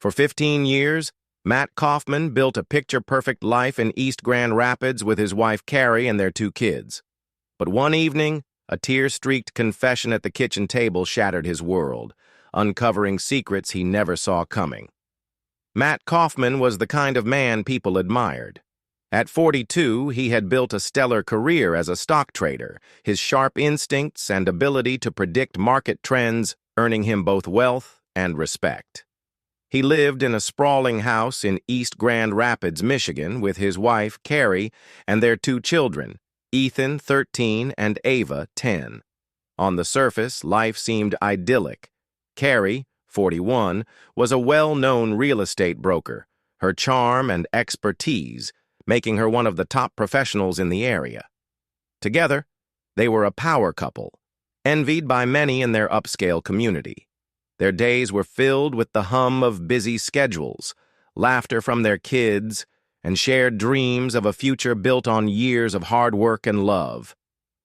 For 15 years, Matt Kaufman built a picture-perfect life in East Grand Rapids with his wife Carrie and their 2 kids. But one evening, a tear-streaked confession at the kitchen table shattered his world, uncovering secrets he never saw coming. Matt Kaufman was the kind of man people admired. At 42, he had built a stellar career as a stock trader, his sharp instincts and ability to predict market trends earning him both wealth and respect. He lived in a sprawling house in East Grand Rapids, Michigan, with his wife, Carrie, and their 2 children, Ethan, 13, and Ava, 10. On the surface, life seemed idyllic. Carrie, 41, was a well-known real estate broker, her charm and expertise making her one of the top professionals in the area. Together, they were a power couple, envied by many in their upscale community. Their days were filled with the hum of busy schedules, laughter from their kids, and shared dreams of a future built on years of hard work and love.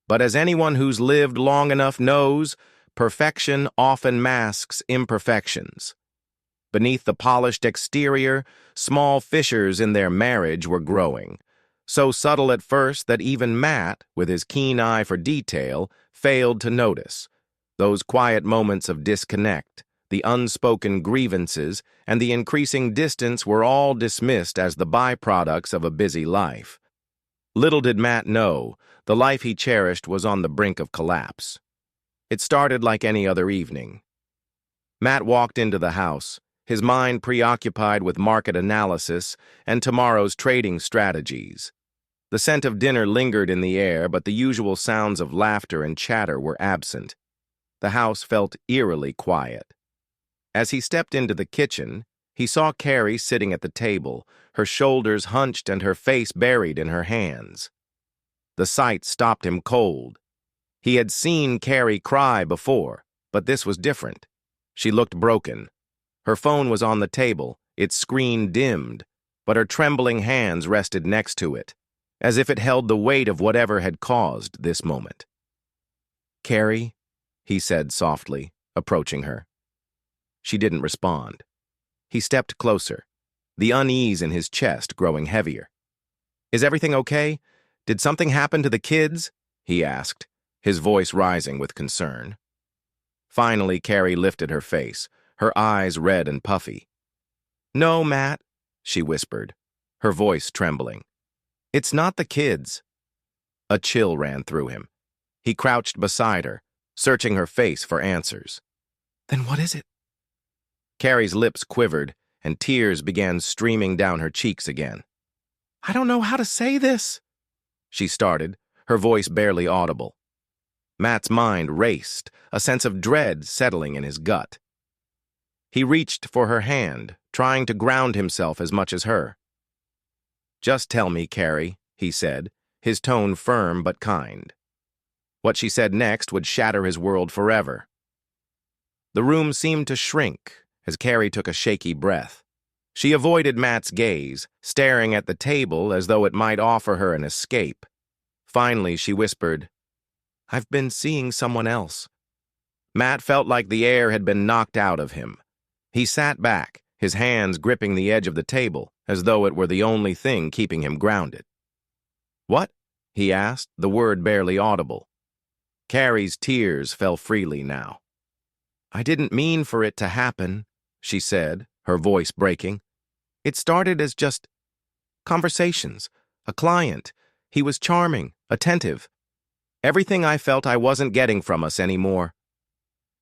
But as anyone who's lived long enough knows, perfection often masks imperfections. Beneath the polished exterior, small fissures in their marriage were growing, so subtle at first that even Matt, with his keen eye for detail, failed to notice. Those quiet moments of disconnect, the unspoken grievances, and the increasing distance were all dismissed as the byproducts of a busy life. Little did Matt know, the life he cherished was on the brink of collapse. It started like any other evening. Matt walked into the house, his mind preoccupied with market analysis and tomorrow's trading strategies. The scent of dinner lingered in the air, but the usual sounds of laughter and chatter were absent. The house felt eerily quiet. As he stepped into the kitchen, he saw Carrie sitting at the table, her shoulders hunched and her face buried in her hands. The sight stopped him cold. He had seen Carrie cry before, but this was different. She looked broken. Her phone was on the table, its screen dimmed, but her trembling hands rested next to it, as if it held the weight of whatever had caused this moment. "Carrie," he said softly, approaching her. She didn't respond. He stepped closer, the unease in his chest growing heavier. "Is everything okay? Did something happen to the kids?" he asked, his voice rising with concern. Finally, Carrie lifted her face, her eyes red and puffy. "No, Matt," she whispered, her voice trembling. "It's not the kids." A chill ran through him. He crouched beside her, searching her face for answers. "Then what is it?" Carrie's lips quivered, and tears began streaming down her cheeks again. "I don't know how to say this," she started, her voice barely audible. Matt's mind raced, a sense of dread settling in his gut. He reached for her hand, trying to ground himself as much as her. "Just tell me, Carrie," he said, his tone firm but kind. What she said next would shatter his world forever. The room seemed to shrink as Carrie took a shaky breath. She avoided Matt's gaze, staring at the table as though it might offer her an escape. Finally, she whispered, "I've been seeing someone else." Matt felt like the air had been knocked out of him. He sat back, his hands gripping the edge of the table, as though it were the only thing keeping him grounded. "What?" he asked, the word barely audible. Carrie's tears fell freely now. "I didn't mean for it to happen," she said, her voice breaking. "It started as just conversations, a client. He was charming, attentive. Everything I felt I wasn't getting from us anymore."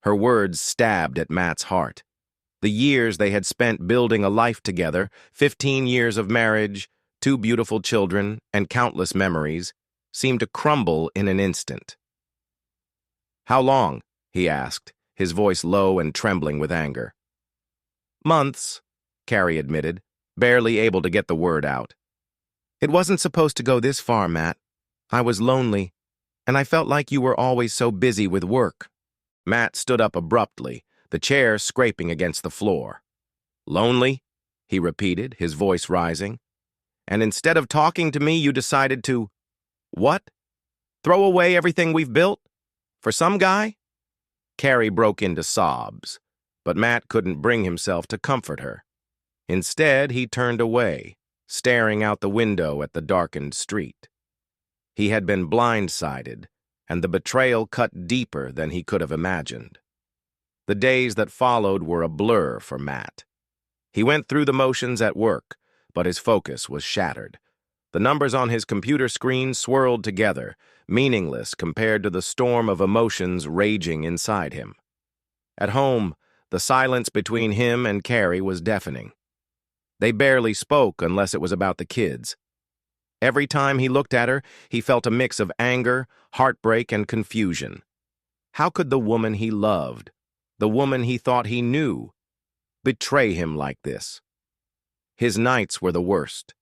Her words stabbed at Matt's heart. The years they had spent building a life together, 15 years of marriage, 2 beautiful children, and countless memories, seemed to crumble in an instant. "How long?" he asked, his voice low and trembling with anger. "Months," Carrie admitted, barely able to get the word out. "It wasn't supposed to go this far, Matt. I was lonely, and I felt like you were always so busy with work." Matt stood up abruptly, the chair scraping against the floor. "Lonely?" he repeated, his voice rising. "And instead of talking to me, you decided to, what? Throw away everything we've built? For some guy?" Carrie broke into sobs, but Matt couldn't bring himself to comfort her. Instead, he turned away, staring out the window at the darkened street. He had been blindsided, and the betrayal cut deeper than he could have imagined. The days that followed were a blur for Matt. He went through the motions at work, but his focus was shattered. The numbers on his computer screen swirled together, meaningless compared to the storm of emotions raging inside him. At home, the silence between him and Carrie was deafening. They barely spoke unless it was about the kids. Every time he looked at her, he felt a mix of anger, heartbreak, and confusion. How could the woman he loved, the woman he thought he knew, betray him like this? His nights were the worst.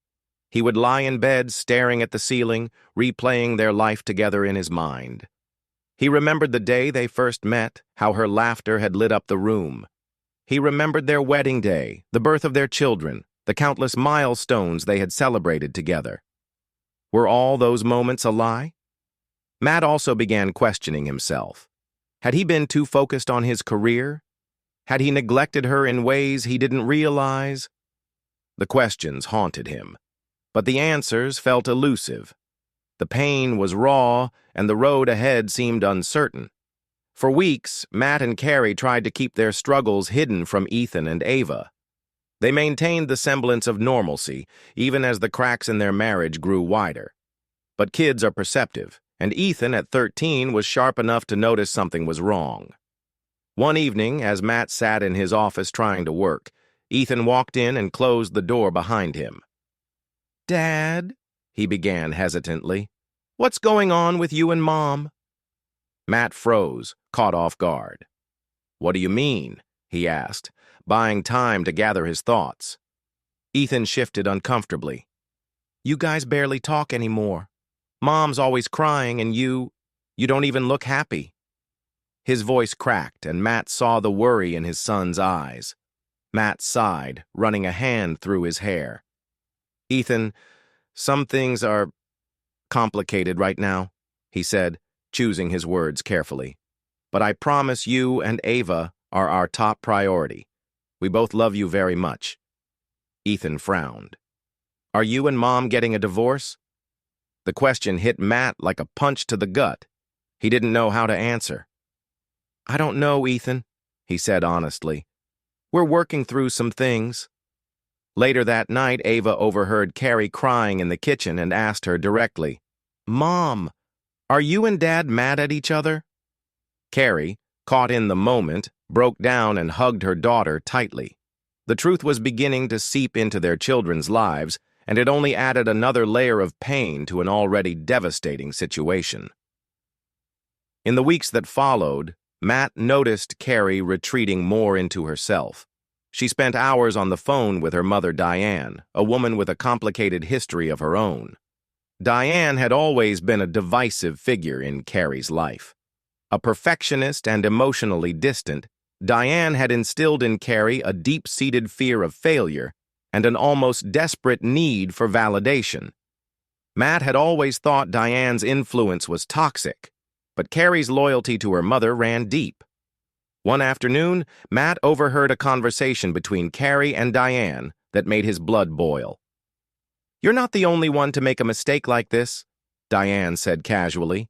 He would lie in bed staring at the ceiling, replaying their life together in his mind. He remembered the day they first met, how her laughter had lit up the room. He remembered their wedding day, the birth of their children, the countless milestones they had celebrated together. Were all those moments a lie? Matt also began questioning himself. Had he been too focused on his career? Had he neglected her in ways he didn't realize? The questions haunted him, but the answers felt elusive. The pain was raw, and the road ahead seemed uncertain. For weeks, Matt and Carrie tried to keep their struggles hidden from Ethan and Ava. They maintained the semblance of normalcy, even as the cracks in their marriage grew wider. But kids are perceptive, and Ethan, at 13, was sharp enough to notice something was wrong. One evening, as Matt sat in his office trying to work, Ethan walked in and closed the door behind him. "Dad," he began hesitantly, "what's going on with you and Mom?" Matt froze, caught off guard. "What do you mean?" he asked, buying time to gather his thoughts. Ethan shifted uncomfortably. "You guys barely talk anymore. Mom's always crying and you don't even look happy." His voice cracked and Matt saw the worry in his son's eyes. Matt sighed, running a hand through his hair. "Ethan, some things are complicated right now," he said, choosing his words carefully. "But I promise you and Ava are our top priority. We both love you very much." Ethan frowned. "Are you and Mom getting a divorce?" The question hit Matt like a punch to the gut. He didn't know how to answer. "I don't know, Ethan," he said honestly. "We're working through some things." Later that night, Ava overheard Carrie crying in the kitchen and asked her directly, "Mom, are you and Dad mad at each other?" Carrie, caught in the moment, broke down and hugged her daughter tightly. The truth was beginning to seep into their children's lives, and it only added another layer of pain to an already devastating situation. In the weeks that followed, Matt noticed Carrie retreating more into herself. She spent hours on the phone with her mother Diane, a woman with a complicated history of her own. Diane had always been a divisive figure in Carrie's life. A perfectionist and emotionally distant, Diane had instilled in Carrie a deep-seated fear of failure and an almost desperate need for validation. Matt had always thought Diane's influence was toxic, but Carrie's loyalty to her mother ran deep. One afternoon, Matt overheard a conversation between Carrie and Diane that made his blood boil. "You're not the only one to make a mistake like this," Diane said casually.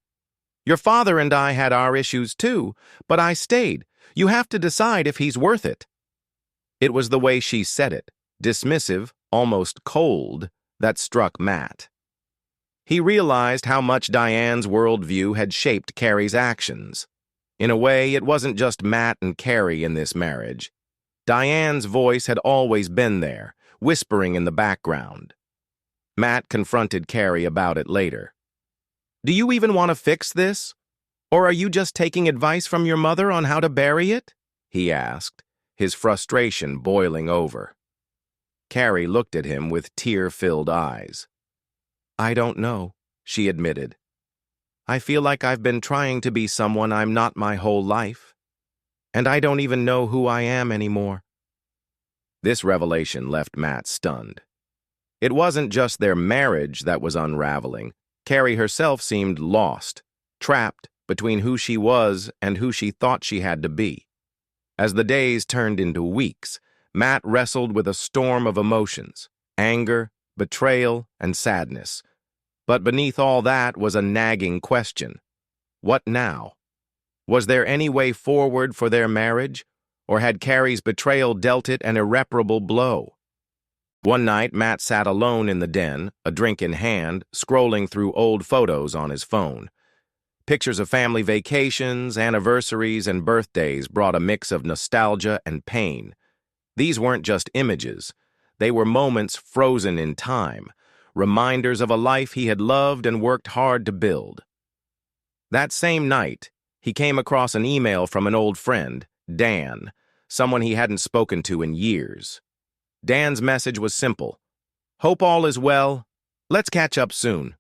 "Your father and I had our issues too, but I stayed. You have to decide if he's worth it." It was the way she said it, dismissive, almost cold, that struck Matt. He realized how much Diane's worldview had shaped Carrie's actions. In a way, it wasn't just Matt and Carrie in this marriage. Diane's voice had always been there, whispering in the background. Matt confronted Carrie about it later. "Do you even want to fix this? Or are you just taking advice from your mother on how to bury it?" he asked, his frustration boiling over. Carrie looked at him with tear-filled eyes. "I don't know," she admitted. "I feel like I've been trying to be someone I'm not my whole life, and I don't even know who I am anymore." This revelation left Matt stunned. It wasn't just their marriage that was unraveling. Carrie herself seemed lost, trapped between who she was and who she thought she had to be. As the days turned into weeks, Matt wrestled with a storm of emotions, anger, betrayal, and sadness. But beneath all that was a nagging question. What now? Was there any way forward for their marriage, or had Carrie's betrayal dealt it an irreparable blow? One night, Matt sat alone in the den, a drink in hand, scrolling through old photos on his phone. Pictures of family vacations, anniversaries, and birthdays brought a mix of nostalgia and pain. These weren't just images. They were moments frozen in time, reminders of a life he had loved and worked hard to build. That same night, he came across an email from an old friend, Dan, someone he hadn't spoken to in years. Dan's message was simple. "Hope all is well. Let's catch up soon."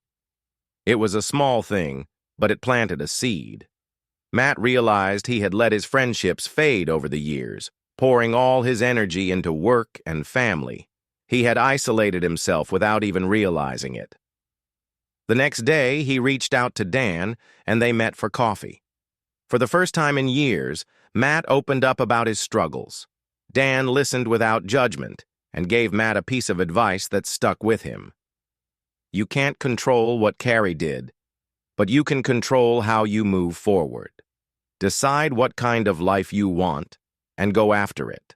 It was a small thing, but it planted a seed. Matt realized he had let his friendships fade over the years, pouring all his energy into work and family. He had isolated himself without even realizing it. The next day, he reached out to Dan, and they met for coffee. For the first time in years, Matt opened up about his struggles. Dan listened without judgment and gave Matt a piece of advice that stuck with him. You can't control what Carrie did, but you can control how you move forward. Decide what kind of life you want and go after it.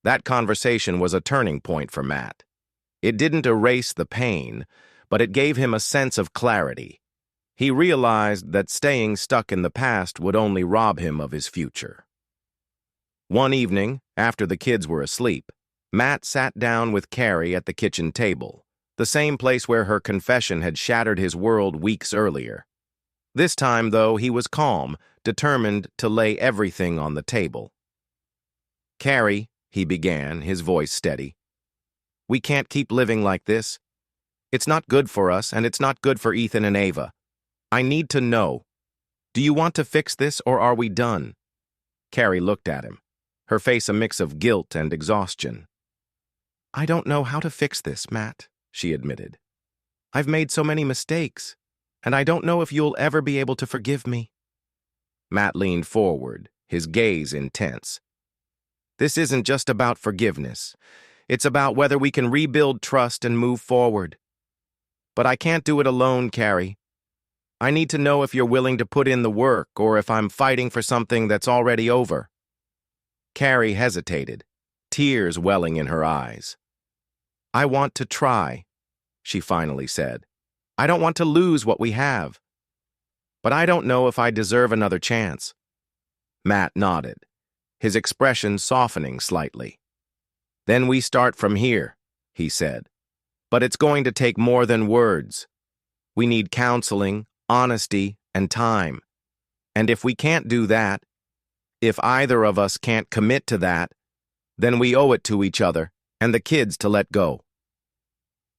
That conversation was a turning point for Matt. It didn't erase the pain, but it gave him a sense of clarity. He realized that staying stuck in the past would only rob him of his future. One evening, after the kids were asleep, Matt sat down with Carrie at the kitchen table, the same place where her confession had shattered his world weeks earlier. This time, though, he was calm, determined to lay everything on the table. "Carrie," he began, his voice steady, "we can't keep living like this. It's not good for us, and it's not good for Ethan and Ava. I need to know. Do you want to fix this, or are we done?" Carrie looked at him, her face a mix of guilt and exhaustion. "I don't know how to fix this, Matt," she admitted. "I've made so many mistakes, and I don't know if you'll ever be able to forgive me." Matt leaned forward, his gaze intense. "This isn't just about forgiveness. It's about whether we can rebuild trust and move forward. But I can't do it alone, Carrie. I need to know if you're willing to put in the work or if I'm fighting for something that's already over." Carrie hesitated, tears welling in her eyes. "I want to try," she finally said. "I don't want to lose what we have. But I don't know if I deserve another chance." Matt nodded, his expression softening slightly. "Then we start from here," he said. "But it's going to take more than words. We need counseling, honesty, and time. And if we can't do that, if either of us can't commit to that, then we owe it to each other and the kids to let go."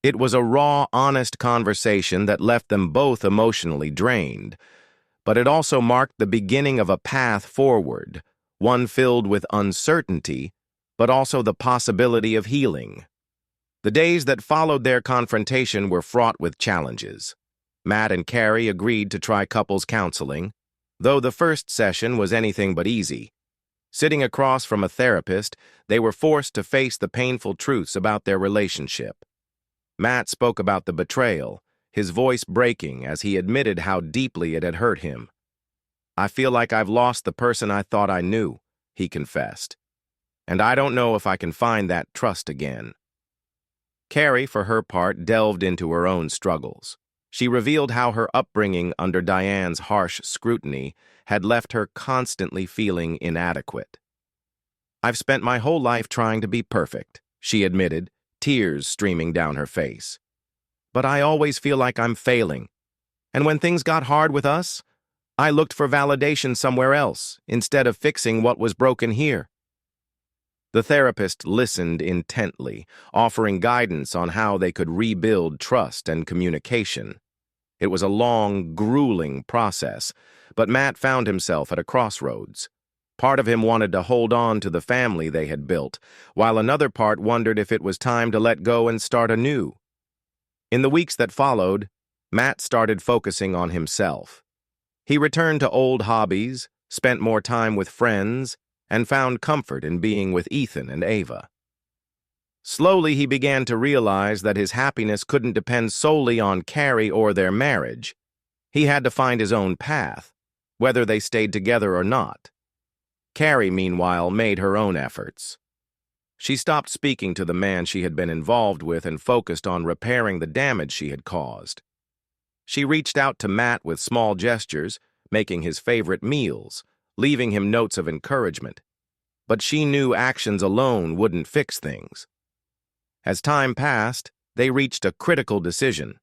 It was a raw, honest conversation that left them both emotionally drained, but it also marked the beginning of a path forward, one filled with uncertainty, but also the possibility of healing. The days that followed their confrontation were fraught with challenges. Matt and Carrie agreed to try couples counseling, though the first session was anything but easy. Sitting across from a therapist, they were forced to face the painful truths about their relationship. Matt spoke about the betrayal, his voice breaking as he admitted how deeply it had hurt him. "I feel like I've lost the person I thought I knew," he confessed. "And I don't know if I can find that trust again." Carrie, for her part, delved into her own struggles. She revealed how her upbringing under Diane's harsh scrutiny had left her constantly feeling inadequate. "I've spent my whole life trying to be perfect," she admitted, tears streaming down her face. "But I always feel like I'm failing. And when things got hard with us, I looked for validation somewhere else instead of fixing what was broken here." The therapist listened intently, offering guidance on how they could rebuild trust and communication. It was a long, grueling process, but Matt found himself at a crossroads. Part of him wanted to hold on to the family they had built, while another part wondered if it was time to let go and start anew. In the weeks that followed, Matt started focusing on himself. He returned to old hobbies, spent more time with friends, and found comfort in being with Ethan and Ava. Slowly, he began to realize that his happiness couldn't depend solely on Carrie or their marriage. He had to find his own path, whether they stayed together or not. Carrie, meanwhile, made her own efforts. She stopped speaking to the man she had been involved with and focused on repairing the damage she had caused. She reached out to Matt with small gestures, making his favorite meals, leaving him notes of encouragement. But she knew actions alone wouldn't fix things. As time passed, they reached a critical decision.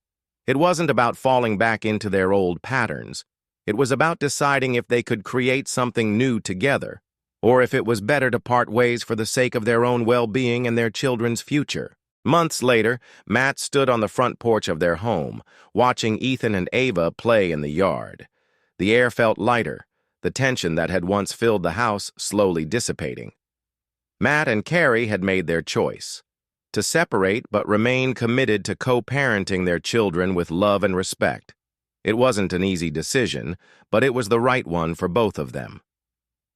It wasn't about falling back into their old patterns. It was about deciding if they could create something new together, or if it was better to part ways for the sake of their own well-being and their children's future. Months later, Matt stood on the front porch of their home, watching Ethan and Ava play in the yard. The air felt lighter, the tension that had once filled the house slowly dissipating. Matt and Carrie had made their choice: to separate but remain committed to co-parenting their children with love and respect. It wasn't an easy decision, but it was the right one for both of them.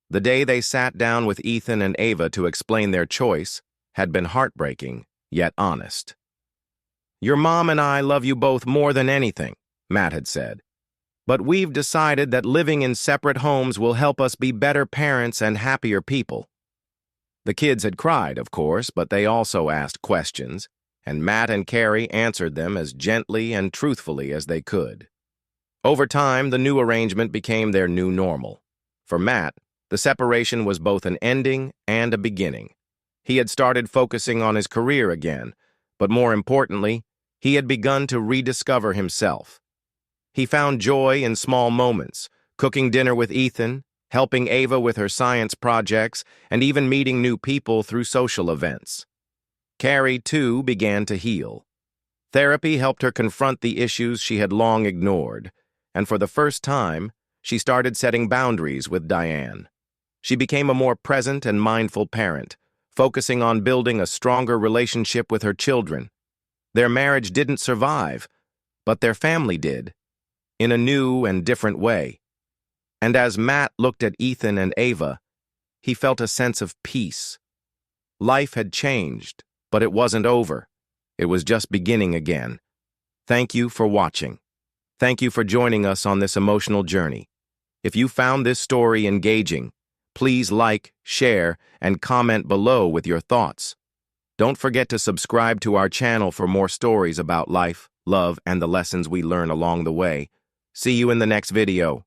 The day they sat down with Ethan and Ava to explain their choice had been heartbreaking, yet honest. "Your mom and I love you both more than anything," Matt had said. "But we've decided that living in separate homes will help us be better parents and happier people." The kids had cried, of course, but they also asked questions, and Matt and Carrie answered them as gently and truthfully as they could. Over time, the new arrangement became their new normal. For Matt, the separation was both an ending and a beginning. He had started focusing on his career again, but more importantly, he had begun to rediscover himself. He found joy in small moments, cooking dinner with Ethan, helping Ava with her science projects, and even meeting new people through social events. Carrie, too, began to heal. Therapy helped her confront the issues she had long ignored, and for the first time, she started setting boundaries with Diane. She became a more present and mindful parent, focusing on building a stronger relationship with her children. Their marriage didn't survive, but their family did, in a new and different way. And as Matt looked at Ethan and Ava, he felt a sense of peace. Life had changed, but it wasn't over. It was just beginning again. Thank you for watching. Thank you for joining us on this emotional journey. If you found this story engaging, please like, share, and comment below with your thoughts. Don't forget to subscribe to our channel for more stories about life, love, and the lessons we learn along the way. See you in the next video.